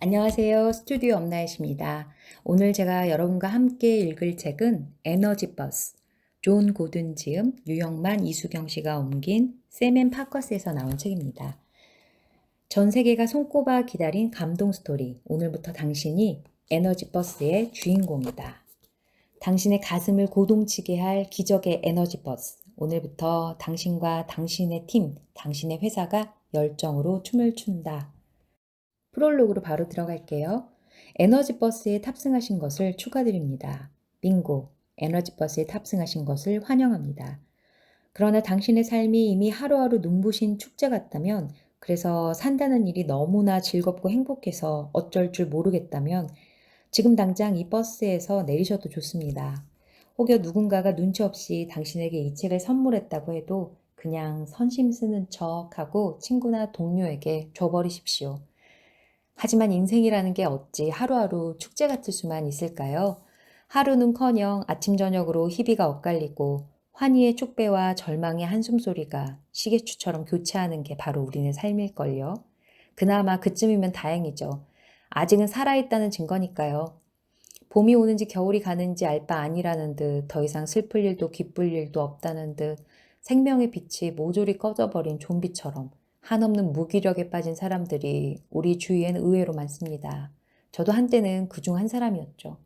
안녕하세요. 스튜디오 엄나잇입니다. 오늘 제가 여러분과 함께 읽을 책은 에너지 버스, 존 고든 지음, 유영만, 이수경 씨가 옮긴 샘 앤 파커스에서 나온 책입니다. 전 세계가 손꼽아 기다린 감동 스토리, 오늘부터 당신이 에너지 버스의 주인공이다. 당신의 가슴을 고동치게 할 기적의 에너지 버스, 오늘부터 당신과 당신의 팀, 당신의 회사가 열정으로 춤을 춘다. 프롤로그로 바로 들어갈게요. 에너지 버스에 탑승하신 것을 축하드립니다. 빙고. 에너지 버스에 탑승하신 것을 환영합니다. 그러나 당신의 삶이 이미 하루하루 눈부신 축제 같다면, 그래서 산다는 일이 너무나 즐겁고 행복해서 어쩔 줄 모르겠다면 지금 당장 이 버스에서 내리셔도 좋습니다. 혹여 누군가가 눈치 없이 당신에게 이 책을 선물했다고 해도 그냥 선심 쓰는 척하고 친구나 동료에게 줘버리십시오. 하지만 인생이라는 게 어찌 하루하루 축제 같을 수만 있을까요? 하루는커녕 아침 저녁으로 희비가 엇갈리고 환희의 축배와 절망의 한숨소리가 시계추처럼 교차하는 게 바로 우리네 삶일걸요. 그나마 그쯤이면 다행이죠. 아직은 살아있다는 증거니까요. 봄이 오는지 겨울이 가는지 알 바 아니라는 듯 더 이상 슬플 일도 기쁠 일도 없다는 듯 생명의 빛이 모조리 꺼져버린 좀비처럼 한없는 무기력에 빠진 사람들이 우리 주위엔 의외로 많습니다. 저도 한때는 그중 한 사람이었죠.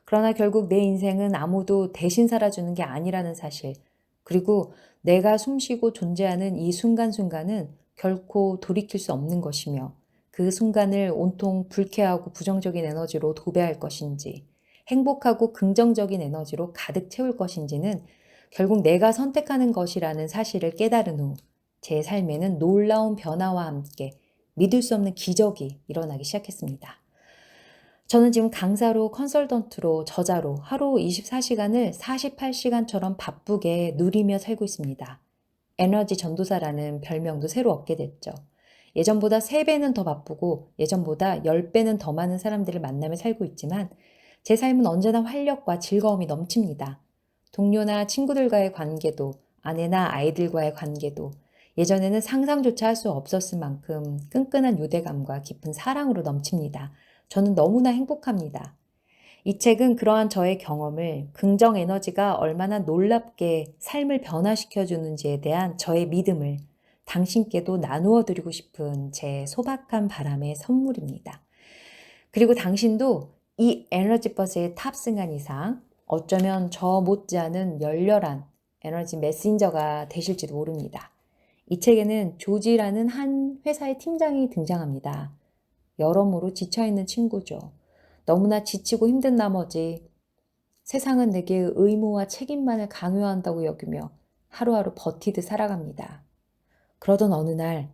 그러나 결국 내 인생은 아무도 대신 살아주는 게 아니라는 사실, 그리고 내가 숨쉬고 존재하는 이 순간순간은 결코 돌이킬 수 없는 것이며 그 순간을 온통 불쾌하고 부정적인 에너지로 도배할 것인지 행복하고 긍정적인 에너지로 가득 채울 것인지는 결국 내가 선택하는 것이라는 사실을 깨달은 후 제 삶에는 놀라운 변화와 함께 믿을 수 없는 기적이 일어나기 시작했습니다. 저는 지금 강사로 컨설턴트로 저자로 하루 24시간을 48시간처럼 바쁘게 누리며 살고 있습니다. 에너지 전도사라는 별명도 새로 얻게 됐죠. 예전보다 3배는 더 바쁘고 예전보다 10배는 더 많은 사람들을 만나며 살고 있지만 제 삶은 언제나 활력과 즐거움이 넘칩니다. 동료나 친구들과의 관계도 아내나 아이들과의 관계도 예전에는 상상조차 할 수 없었을 만큼 끈끈한 유대감과 깊은 사랑으로 넘칩니다. 저는 너무나 행복합니다. 이 책은 그러한 저의 경험을 긍정 에너지가 얼마나 놀랍게 삶을 변화시켜 주는지에 대한 저의 믿음을 당신께도 나누어 드리고 싶은 제 소박한 바람의 선물입니다. 그리고 당신도 이 에너지 버스에 탑승한 이상 어쩌면 저 못지않은 열렬한 에너지 메신저가 되실지도 모릅니다. 이 책에는 조지라는 한 회사의 팀장이 등장합니다. 여러모로 지쳐있는 친구죠. 너무나 지치고 힘든 나머지 세상은 내게 의무와 책임만을 강요한다고 여기며 하루하루 버티듯 살아갑니다. 그러던 어느 날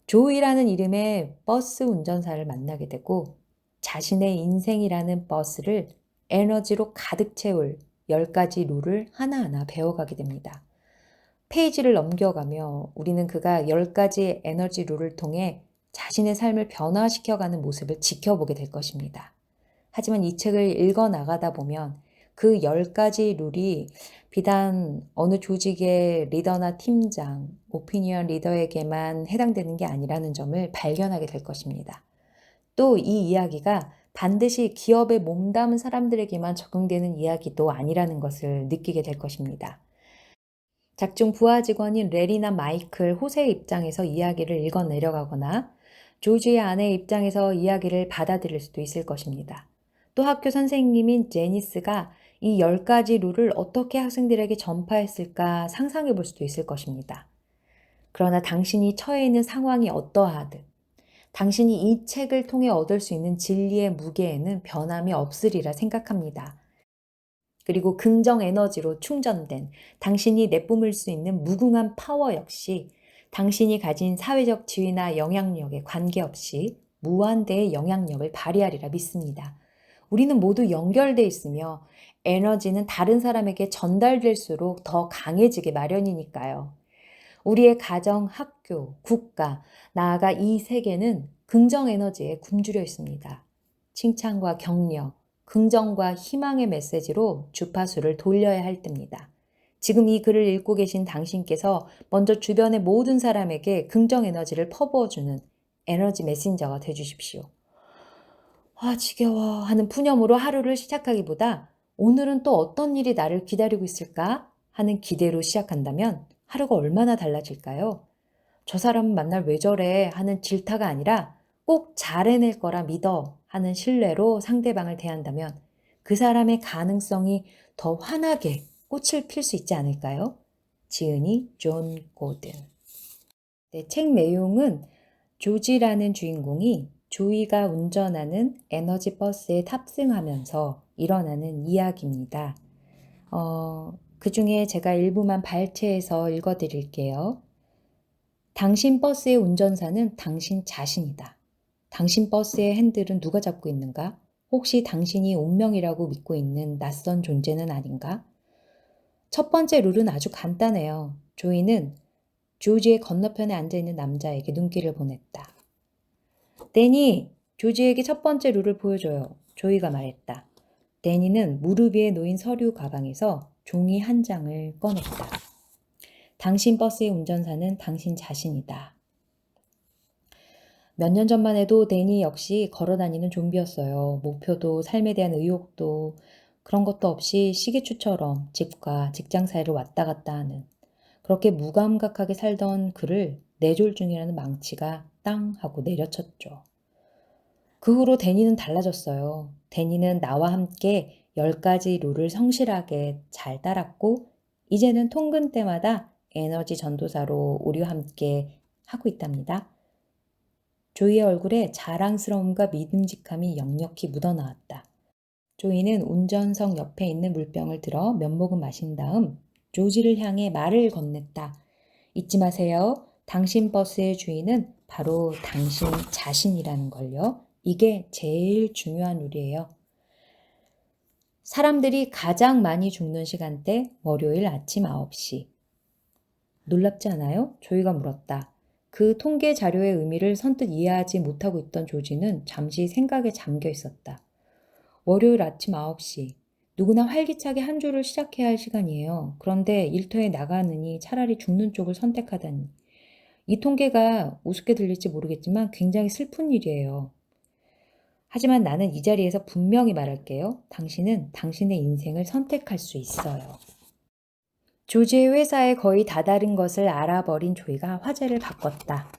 조이라는 이름의 버스 운전사를 만나게 되고 자신의 인생이라는 버스를 에너지로 가득 채울 10가지 룰을 하나하나 배워가게 됩니다. 페이지를 넘겨가며 우리는 그가 10가지 에너지 룰을 통해 자신의 삶을 변화시켜가는 모습을 지켜보게 될 것입니다. 하지만 이 책을 읽어 나가다 보면 그 10가지 룰이 비단 어느 조직의 리더나 팀장, 오피니언 리더에게만 해당되는 게 아니라는 점을 발견하게 될 것입니다. 또 이 이야기가 반드시 기업에 몸담은 사람들에게만 적용되는 이야기도 아니라는 것을 느끼게 될 것입니다. 작중 부하 직원인 레리나 마이클, 호세의 입장에서 이야기를 읽어 내려가거나 조지의 아내의 입장에서 이야기를 받아들일 수도 있을 것입니다. 또 학교 선생님인 제니스가 이 10가지 룰을 어떻게 학생들에게 전파했을까 상상해 볼 수도 있을 것입니다. 그러나 당신이 처해 있는 상황이 어떠하든 당신이 이 책을 통해 얻을 수 있는 진리의 무게에는 변함이 없으리라 생각합니다. 그리고 긍정 에너지로 충전된 당신이 내뿜을 수 있는 무궁한 파워 역시 당신이 가진 사회적 지위나 영향력에 관계없이 무한대의 영향력을 발휘하리라 믿습니다. 우리는 모두 연결돼 있으며 에너지는 다른 사람에게 전달될수록 더 강해지게 마련이니까요. 우리의 가정, 학교, 국가, 나아가 이 세계는 긍정 에너지에 굶주려 있습니다. 칭찬과 격려, 긍정과 희망의 메시지로 주파수를 돌려야 할 때입니다. 지금 이 글을 읽고 계신 당신께서 먼저 주변의 모든 사람에게 긍정 에너지를 퍼부어주는 에너지 메신저가 되주십시오. 아, 지겨워 하는 푸념으로 하루를 시작하기보다 오늘은 또 어떤 일이 나를 기다리고 있을까 하는 기대로 시작한다면 하루가 얼마나 달라질까요? 저 사람은 만날 왜 저래 하는 질타가 아니라 꼭 잘해낼 거라 믿어 하는 신뢰로 상대방을 대한다면 그 사람의 가능성이 더 환하게 꽃을 필 수 있지 않을까요? 지은이 존 고든. 네, 책 내용은 조지라는 주인공이 조이가 운전하는 에너지 버스에 탑승하면서 일어나는 이야기입니다. 그 중에 제가 일부만 발췌해서 읽어드릴게요. 당신 버스의 운전사는 당신 자신이다. 당신 버스의 핸들은 누가 잡고 있는가? 혹시 당신이 운명이라고 믿고 있는 낯선 존재는 아닌가? 첫 번째 룰은 아주 간단해요. 조이는 조지의 건너편에 앉아있는 남자에게 눈길을 보냈다. 데니, 조지에게 첫 번째 룰을 보여줘요. 조이가 말했다. 데니는 무릎 위에 놓인 서류 가방에서 종이 한 장을 꺼냈다. 당신 버스의 운전사는 당신 자신이다. 몇 년 전만 해도 데니 역시 걸어다니는 좀비였어요. 목표도 삶에 대한 의욕도 그런 것도 없이 시계추처럼 집과 직장 사이를 왔다 갔다 하는 그렇게 무감각하게 살던 그를 뇌졸중이라는 망치가 땅 하고 내려쳤죠. 그 후로 데니는 달라졌어요. 데니는 나와 함께 10가지 룰을 성실하게 잘 따랐고 이제는 통근 때마다 에너지 전도사로 우리와 함께 하고 있답니다. 조이의 얼굴에 자랑스러움과 믿음직함이 역력히 묻어나왔다. 조이는 운전석 옆에 있는 물병을 들어 몇 모금 마신 다음 조지를 향해 말을 건넸다. 잊지 마세요. 당신 버스의 주인은 바로 당신 자신이라는 걸요. 이게 제일 중요한 룰이에요. 사람들이 가장 많이 죽는 시간대 월요일 아침 9시. 놀랍지 않아요? 조이가 물었다. 그 통계 자료의 의미를 선뜻 이해하지 못하고 있던 조지는 잠시 생각에 잠겨 있었다. 월요일 아침 9시. 누구나 활기차게 한 주를 시작해야 할 시간이에요. 그런데 일터에 나가느니 차라리 죽는 쪽을 선택하다니. 이 통계가 우습게 들릴지 모르겠지만 굉장히 슬픈 일이에요. 하지만 나는 이 자리에서 분명히 말할게요. 당신은 당신의 인생을 선택할 수 있어요. 조지의 회사에 거의 다다른 것을 알아버린 조이가 화제를 바꿨다.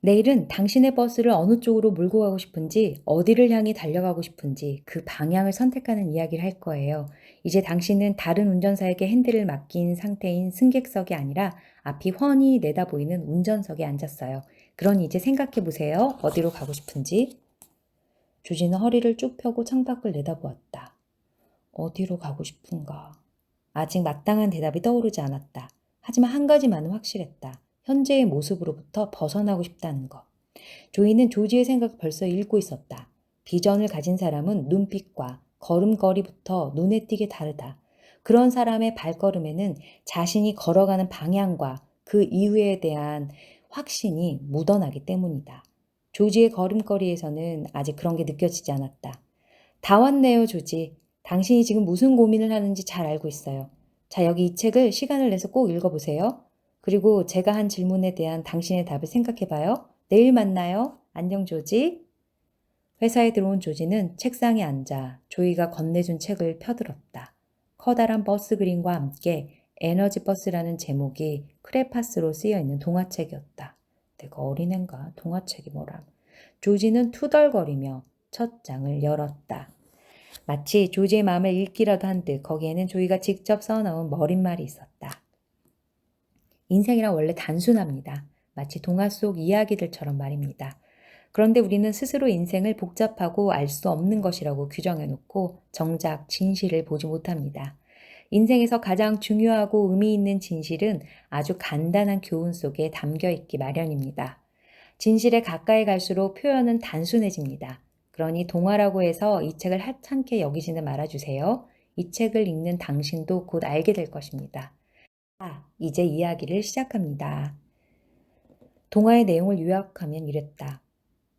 내일은 당신의 버스를 어느 쪽으로 몰고 가고 싶은지, 어디를 향해 달려가고 싶은지 그 방향을 선택하는 이야기를 할 거예요. 이제 당신은 다른 운전사에게 핸들을 맡긴 상태인 승객석이 아니라 앞이 훤히 내다보이는 운전석에 앉았어요. 그러니 이제 생각해 보세요. 어디로 가고 싶은지. 조지는 허리를 쭉 펴고 창밖을 내다보았다. 어디로 가고 싶은가? 아직 마땅한 대답이 떠오르지 않았다. 하지만 한 가지만은 확실했다. 현재의 모습으로부터 벗어나고 싶다는 것. 조이는 조지의 생각을 벌써 읽고 있었다. 비전을 가진 사람은 눈빛과 걸음걸이부터 눈에 띄게 다르다. 그런 사람의 발걸음에는 자신이 걸어가는 방향과 그 이후에 대한 확신이 묻어나기 때문이다. 조지의 걸음걸이에서는 아직 그런 게 느껴지지 않았다. 다 왔네요, 조지. 당신이 지금 무슨 고민을 하는지 잘 알고 있어요. 자, 여기 이 책을 시간을 내서 꼭 읽어보세요. 그리고 제가 한 질문에 대한 당신의 답을 생각해봐요. 내일 만나요. 안녕, 조지. 회사에 들어온 조지는 책상에 앉아 조이가 건네준 책을 펴들었다. 커다란 버스 그림과 함께 에너지 버스라는 제목이 크레파스로 쓰여있는 동화책이었다. 내가 어린애인가? 동화책이 뭐람. 조지는 투덜거리며 첫 장을 열었다. 마치 조지의 마음을 읽기라도 한 듯 거기에는 조이가 직접 써놓은 머릿말이 있었다. 인생이란 원래 단순합니다. 마치 동화 속 이야기들처럼 말입니다. 그런데 우리는 스스로 인생을 복잡하고 알 수 없는 것이라고 규정해놓고 정작 진실을 보지 못합니다. 인생에서 가장 중요하고 의미 있는 진실은 아주 간단한 교훈 속에 담겨 있기 마련입니다. 진실에 가까이 갈수록 표현은 단순해집니다. 그러니 동화라고 해서 이 책을 하찮게 여기지는 말아주세요. 이 책을 읽는 당신도 곧 알게 될 것입니다. 이제 이야기를 시작합니다. 동화의 내용을 요약하면 이랬다.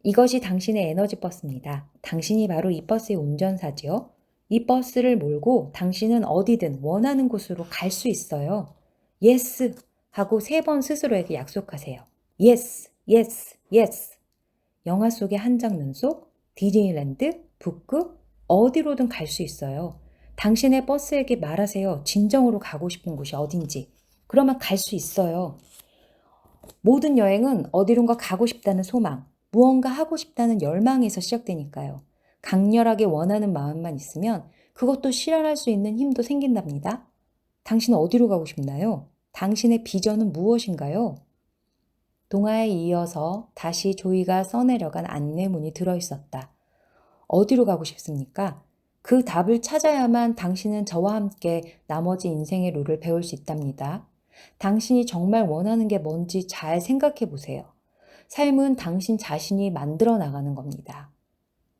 이것이 당신의 에너지 버스입니다. 당신이 바로 이 버스의 운전사지요. 이 버스를 몰고 당신은 어디든 원하는 곳으로 갈 수 있어요. 예스! 하고 3번 스스로에게 약속하세요. 예스! 예스! 예스! 영화 속의 한 장면 속 디즈니랜드, 북극, 어디로든 갈 수 있어요. 당신의 버스에게 말하세요. 진정으로 가고 싶은 곳이 어딘지. 그러면 갈 수 있어요. 모든 여행은 어디론가 가고 싶다는 소망, 무언가 하고 싶다는 열망에서 시작되니까요. 강렬하게 원하는 마음만 있으면 그것도 실현할 수 있는 힘도 생긴답니다. 당신은 어디로 가고 싶나요? 당신의 비전은 무엇인가요? 동화에 이어서 다시 조이가 써내려간 안내문이 들어있었다. 어디로 가고 싶습니까? 그 답을 찾아야만 당신은 저와 함께 나머지 인생의 룰을 배울 수 있답니다. 당신이 정말 원하는 게 뭔지 잘 생각해 보세요. 삶은 당신 자신이 만들어 나가는 겁니다.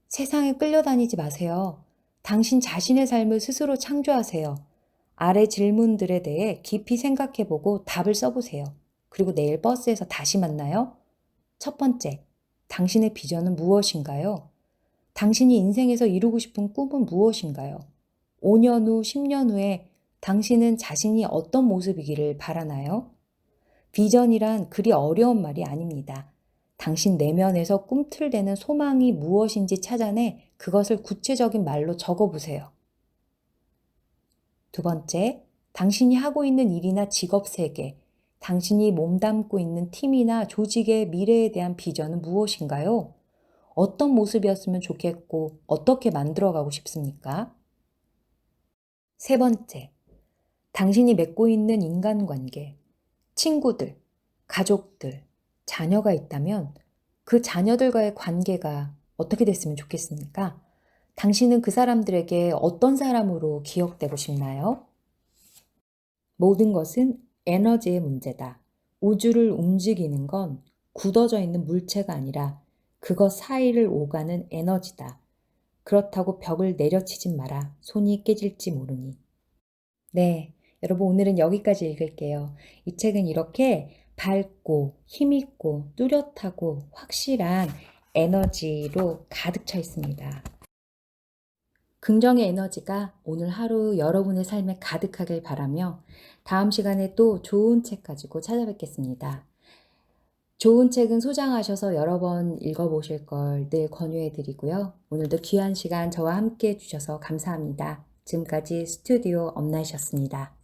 세상에 끌려다니지 마세요. 당신 자신의 삶을 스스로 창조하세요. 아래 질문들에 대해 깊이 생각해 보고 답을 써보세요. 그리고 내일 버스에서 다시 만나요. 첫 번째, 당신의 비전은 무엇인가요? 당신이 인생에서 이루고 싶은 꿈은 무엇인가요? 5년 후, 10년 후에 당신은 자신이 어떤 모습이기를 바라나요? 비전이란 그리 어려운 말이 아닙니다. 당신 내면에서 꿈틀대는 소망이 무엇인지 찾아내 그것을 구체적인 말로 적어보세요. 두 번째, 당신이 하고 있는 일이나 직업 세계, 당신이 몸담고 있는 팀이나 조직의 미래에 대한 비전은 무엇인가요? 어떤 모습이었으면 좋겠고 어떻게 만들어가고 싶습니까? 세 번째, 당신이 맺고 있는 인간관계, 친구들, 가족들, 자녀가 있다면 그 자녀들과의 관계가 어떻게 됐으면 좋겠습니까? 당신은 그 사람들에게 어떤 사람으로 기억되고 싶나요? 모든 것은 에너지의 문제다. 우주를 움직이는 건 굳어져 있는 물체가 아니라 그것 사이를 오가는 에너지다. 그렇다고 벽을 내려치진 마라. 손이 깨질지 모르니. 네, 여러분 오늘은 여기까지 읽을게요. 이 책은 이렇게 밝고 힘있고 뚜렷하고 확실한 에너지로 가득 차 있습니다. 긍정의 에너지가 오늘 하루 여러분의 삶에 가득하길 바라며 다음 시간에 또 좋은 책 가지고 찾아뵙겠습니다. 좋은 책은 소장하셔서 여러 번 읽어보실 걸 늘 권유해 드리고요. 오늘도 귀한 시간 저와 함께 해주셔서 감사합니다. 지금까지 스튜디오 엄나이셨습니다.